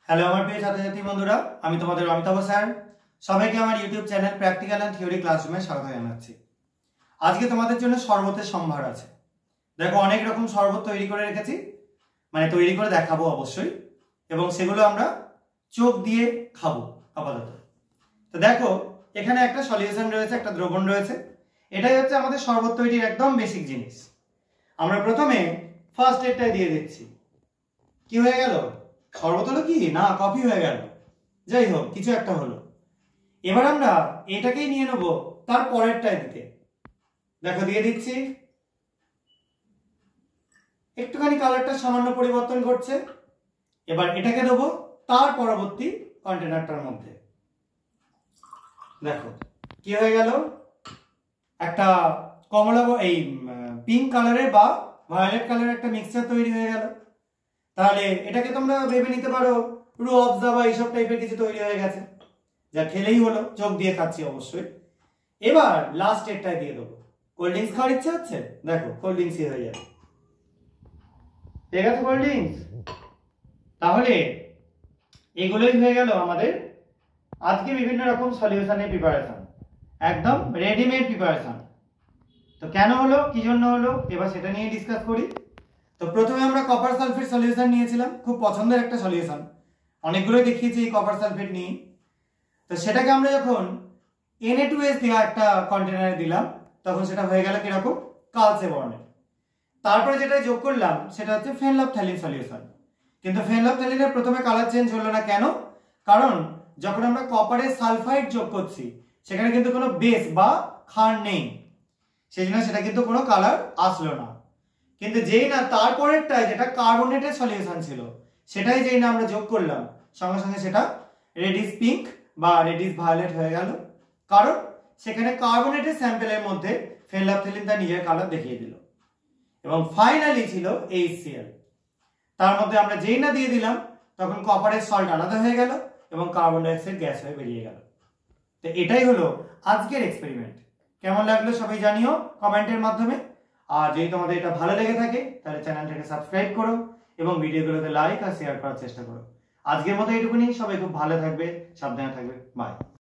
Hello আমার প্রিয় ছাত্রছাত্রী বন্ধুরা, আমি তোমাদের অমিতাভ স্যার। সবাইকে আমার YouTube channel practical and theory ক্লাসরুমে স্বাগত জানাচ্ছি। আজকে তোমাদের জন্য শরবতের সম্ভার আছে। দেখো, অনেক রকম শরবত তৈরি করে রেখেছি, মানে তৈরি করে দেখাবো অবশ্যই, এবং সেগুলো আমরা চোখ দিয়ে খাবো আপাতত। তো দেখো, এখানে একটা সলিউশন রয়েছে, একটা দ্রবণ রয়েছে। এটাই হচ্ছে আমাদের শরবত তৈরির একদম বেসিক জিনিস। আমরা প্রথমে ফার্স্ট এডটাই দিয়ে দিচ্ছি। কি হয়ে গেল? শরবত হলো কি না কফি হয়ে গেল, যাই হোক কিছু একটা হলো। এবার আমরা এটাকেই নিয়ে নেবো তার পরেরটায় দিতে। দেখো দিয়ে দিচ্ছি, একটুখানি কালারটা সামান্য পরিবর্তন করছে। এবার এটাকে দেবো তার পরবর্তী কন্টেনারটার মধ্যে। দেখো কি হয়ে গেল, একটা কমলা এই পিঙ্ক কালারের বা ভায়োলেট কালারের একটা মিক্সচার তৈরি হয়ে গেল। তাহলে এটাকে তোমরা ভেবে নিতে পারো রু অফজা বা এইসব টাইপের কিছু তৈরি হয়ে গেছে, যা খেলেই হলো, চোখ দিয়ে খাচ্ছি অবশ্যই। এবার লাস্ট এরটাই দিয়ে দেবো। কোল্ড ড্রিঙ্কস খাওয়ার ইচ্ছে হচ্ছে, দেখো কোল্ড ড্রিঙ্কসই হয়ে যাবে। ঠিক আছে, কোল্ড ড্রিঙ্কস। তাহলে এগুলোই হয়ে গেল আমাদের আজকে বিভিন্ন রকম সলিউশনের প্রিপারেশন, একদম রেডিমেড প্রিপারেশন। তো কেন হলো, কি জন্য হলো, এবার সেটা নিয়ে ডিসকাস করি। তো প্রথমে আমরা কপার সালফেট সলিউশন নিয়েছিলাম, খুব পছন্দের একটা সলিউশন, অনেকগুলোই দেখিয়েছি এই কপার সালফেট নিয়ে। তো সেটাকে আমরা যখন Na2S দেওয়া একটা কন্টেনারে দিলাম, তখন সেটা হয়ে গেল কিরকম, কালচে বর্ণের। তারপরে যেটা যোগ করলাম সেটা হচ্ছে ফেনলফথ্যালিন সলিউশন। কিন্তু ফেনলফথ্যালিনের প্রথমে কালার চেঞ্জ হলো না, কেন? কারণ যখন আমরা কপারের সালফাইড যোগ করছি সেখানে কিন্তু কোনো বেস বা ক্ষার নেই, সেই জন্য সেটা কিন্তু কোনো কালার আসলো না। কিন্তু যেই না তারপরেরটায় যেটা কার্বনেটের সলিউশন ছিল, সেটাই যেই না আমরা যোগ করলাম, সঙ্গে সঙ্গে সেটা রেডিশ পিঙ্ক বা রেডিশ ভায়োলেট হয়ে গেল। কারণ সেখানে কার্বনেটের স্যাম্পেলের মধ্যে ফেনলফথ্যালিন তার নিজের কালার দেখিয়ে দিল। এবং ফাইনালি ছিল HCl, তার মধ্যে আমরা যেই না দিয়ে দিলাম তখন কপারের সল্ট আলাদা হয়ে গেল এবং কার্বন ডাইঅক্সাইড গ্যাস হয়ে বেরিয়ে গেল। তো এটাই হলো আজকের এক্সপেরিমেন্ট। কেমন লাগলো সবাই জানিও কমেন্টের মাধ্যমে। আর যদি তোমাদের এটা ভালো লেগে থাকে তাহলে চ্যানেলটাকে সাবস্ক্রাইব করো এবং ভিডিওগুলোতে লাইক আর শেয়ার করার চেষ্টা করো। আজকের মতো এইটুকুনি, সবাই খুব ভালো থাকবে, সাবধানে থাকবে, বাই।